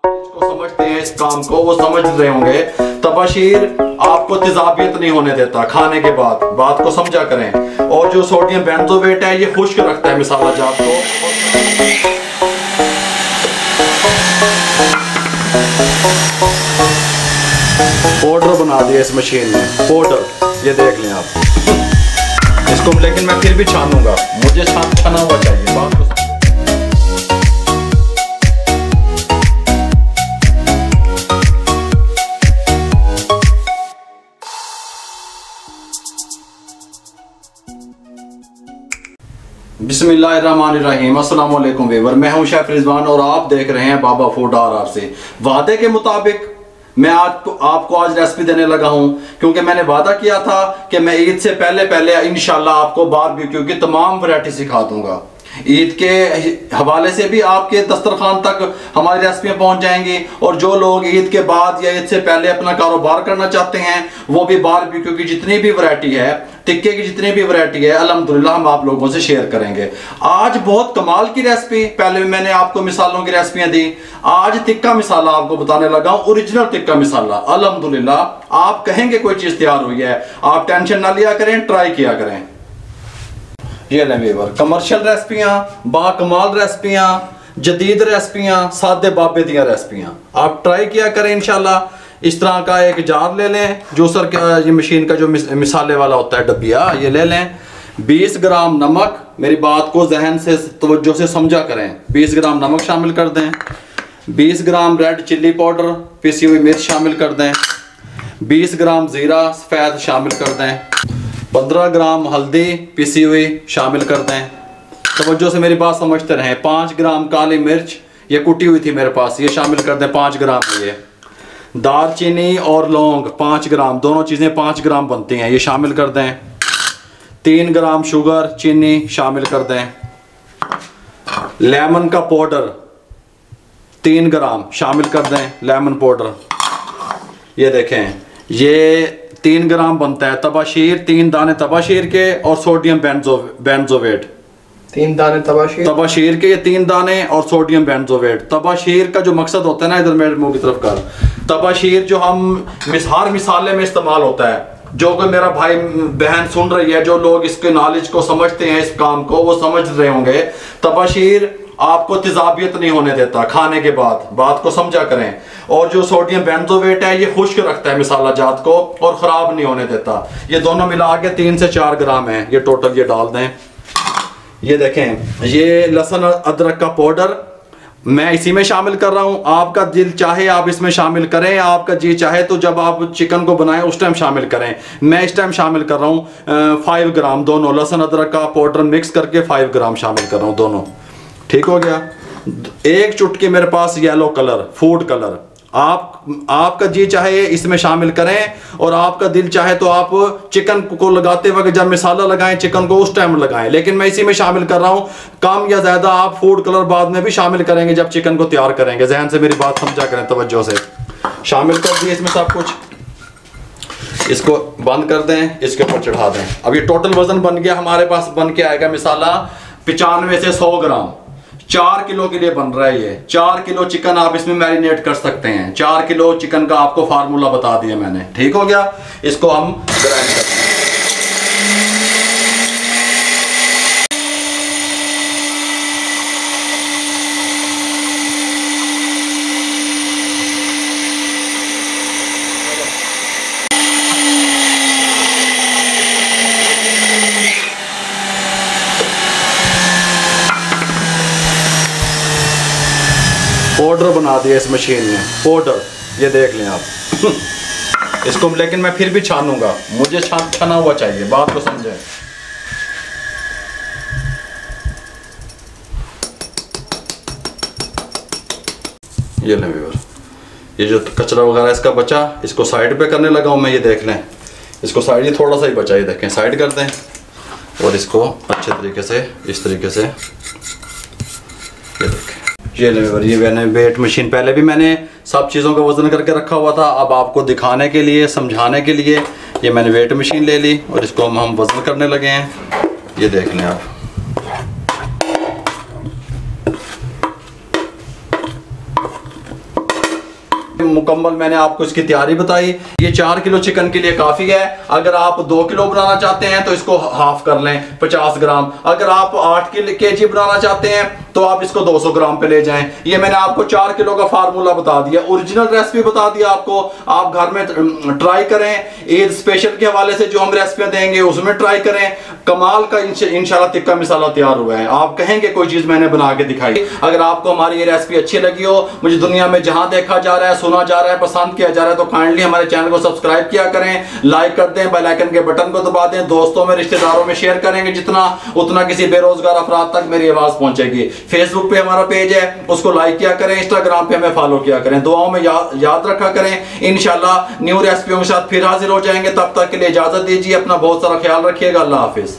इसको समझते हैं, इस काम को वो समझ रहे होंगे। तबाशीर आपको तेजाबियत नहीं होने देता खाने के बाद, बात को समझा करें। और जो सोडियम बेंजोवेट है ये खुश्क रखता है मिसाला जात को। पाउडर बना दिया इस मशीन में, पाउडर, ये देख लें आप इसको। लेकिन मैं फिर भी छानूंगा, मुझे छाना हुआ चाहिए। बात को बिस्मिल्लाहिर्रहमानिर्रहीम, अस्सलाम वालेकुम व्यूअर, मैं हूं शेफ रिजवान और आप देख रहे हैं बाबा फूड RR से। वादे के मुताबिक मैं आपको आज रेसिपी देने लगा हूं, क्योंकि मैंने वादा किया था कि मैं ईद से पहले इंशाल्लाह आपको बारबेक्यू की तमाम वैरायटी सिखा दूंगा। ईद के हवाले से भी आपके दस्तरखान तक हमारी रेसिपियाँ पहुंच जाएंगी, और जो लोग ईद के बाद या ईद से पहले अपना कारोबार करना चाहते हैं वो भी बारबेक्यू की जितनी भी वैरायटी है, टिक्के की जितनी भी वैरायटी है, अल्हम्दुलिल्लाह हम आप लोगों से शेयर करेंगे। आज बहुत कमाल की रेसिपी, पहले मैंने आपको मिसालों की रेसिपियां दी, आज टिक्का मिसाला आपको बताने लगा हूं, ओरिजिनल टिक्का मिसाला। अल्हम्दुलिल्लाह आप कहेंगे कोई चीज तैयार हुई है, आप टेंशन ना लिया करें, ट्राई किया करें। ये लें व्यूअर, कमर्शियल रेसिपियां, बाकमाल रेसिपियां, जदीद रेसिपियां, सादे बाबे दियां रेसिपियां, आप ट्राई किया करें इंशाल्लाह। इस तरह का एक जार ले लें, जूसर का ये मशीन का जो मिसाले वाला होता है डब्बिया, ये ले लें। 20 ग्राम नमक, मेरी बात को जहन से तवज्जो से समझा करें, 20 ग्राम नमक शामिल कर दें। 20 ग्राम रेड चिल्ली पाउडर, पिसी हुई मिर्च शामिल कर दें। 20 ग्राम ज़ीरा सफ़ेद शामिल कर दें। 15 ग्राम हल्दी पिसी हुई शामिल कर दें। तवज्जो से मेरी बात समझते रहें। 5 ग्राम काली मिर्च, ये कुटी हुई थी मेरे पास, ये शामिल कर दें 5 ग्राम। ये दालचीनी और लौंग 5 ग्राम, दोनों चीज़ें 5 ग्राम बनती हैं, ये शामिल कर दें। 3 ग्राम शुगर, चीनी शामिल कर दें। लेमन का पाउडर 3 ग्राम शामिल कर दें, लेमन पाउडर। ये देखें, ये 3 ग्राम बनता है। तबाशीर, 3 दाने तबाशीर के, और सोडियम बेंजोवेट 3 दाने तबाशीर के, ये 3 दाने और सोडियम बेंजोवेट। तबाशीर का जो मकसद होता है ना, इधर मेरे मुंह की तरफ कर, तबाशीर जो हम हर मिसाले में इस्तेमाल होता है। जो कोई मेरा भाई बहन सुन रही है, जो लोग इसके नॉलेज को समझते हैं, इस काम को वो समझ रहे होंगे। तबाशीर आपको तेजाबियत नहीं होने देता खाने के बाद, बात को समझा करें। और जो सोडियम बेंजोवेट है ये खुश्क रखता है मिसाला जात को और ख़राब नहीं होने देता। ये दोनों मिला के 3 से 4 ग्राम है ये टोटल, ये डाल दें। ये देखें, ये लहसुन अदरक का पाउडर मैं इसी में शामिल कर रहा हूँ। आपका दिल चाहे आप इसमें शामिल करें, आपका जी चाहे तो जब आप चिकन को बनाएं उस टाइम शामिल करें। मैं इस टाइम शामिल कर रहा हूँ 5 ग्राम, दोनों लहसुन अदरक का पाउडर मिक्स करके 5 ग्राम शामिल कर रहा हूँ दोनों। ठीक हो गया। 1 चुटकी मेरे पास येलो कलर, फूड कलर, आपका जी चाहे इसमें शामिल करें, और आपका दिल चाहे तो आप चिकन को लगाते वक्त जब मिसाला लगाएं चिकन को उस टाइम लगाएं, लेकिन मैं इसी में शामिल कर रहा हूं। कम या ज्यादा आप फूड कलर बाद में भी शामिल करेंगे जब चिकन को तैयार करेंगे। जहन से मेरी बात समझा करें, तवज्जो से। शामिल कर दिए इसमें सब कुछ, इसको बंद कर दें, इसके ऊपर चढ़ा दें। अब ये टोटल वजन बन गया हमारे पास, बन के आएगा मिसाला 95 से 100 ग्राम। 4 किलो के लिए बन रहा है ये। 4 किलो चिकन आप इसमें मैरिनेट कर सकते हैं। 4 किलो चिकन का आपको फार्मूला बता दिया मैंने। ठीक हो गया। इसको हम ग्राइंड करते हैं। पाउडर बना दिया इस मशीन में, पाउडर, ये देख लें आप इसको। लेकिन मैं फिर भी छानूंगा, मुझे छाना हुआ चाहिए, बात को समझें। ये लें व्यूअर, ये जो कचरा वगैरह इसका बचा, इसको साइड पे करने लगा हूँ मैं। ये देख लें, इसको साइड, ये थोड़ा सा ही बचा, ये देखें, साइड कर दें। और इसको अच्छे तरीके से, इस तरीके से, ये देखें, ये ये मैंने वेट मशीन, पहले भी मैंने सब चीज़ों का वज़न करके रखा हुआ था। अब आपको दिखाने के लिए, समझाने के लिए ये मैंने वेट मशीन ले ली और इसको हम वज़न करने लगे हैं। ये देख लें आप, मुकम्मल मैंने आपको इसकी तैयारी बताई। ये 4 किलो चिकन के लिए काफ़ी है। अगर आप 2 किलो बनाना चाहते हैं तो इसको हाफ कर लें 50 ग्राम। अगर आप 8 केजी बनाना चाहते हैं तो आप इसको 200 ग्राम पे ले जाएं। ये मैंने आपको 4 किलो का फार्मूला बता दिया, ओरिजिनल रेसिपी बता दिया आपको। आप घर में ट्राई करें, ईद स्पेशल के हवाले से जो हम रेसिपियां देंगे उसमें ट्राई करें। कमाल का इंशाल्लाह टिक्का मसाला तैयार हुआ है, आप कहेंगे कोई चीज मैंने बना के दिखाई। अगर आपको हमारी ये रेसिपी अच्छी लगी हो, मुझे दुनिया में जहां देखा जा रहा है, सुना जा रहा है, पसंद किया जा रहा है, तो काइंडली हमारे चैनल को सब्सक्राइब किया करें, लाइक कर दें, बेल आइकन के बटन को दबा दें। दोस्तों में, रिश्तेदारों में शेयर करेंगे जितना, उतना किसी बेरोजगार अफराद तक मेरी आवाज पहुंचेगी। फेसबुक पे हमारा पेज है, उसको लाइक किया करें, इंस्टाग्राम पे हमें फॉलो किया करें। दुआओं में याद रखा करें। इंशाल्लाह न्यू रेसिपियों के साथ फिर हाजिर हो जाएंगे। तब तक के लिए इजाजत दीजिए, अपना बहुत सारा ख्याल रखिएगा। अल्लाह हाफिज।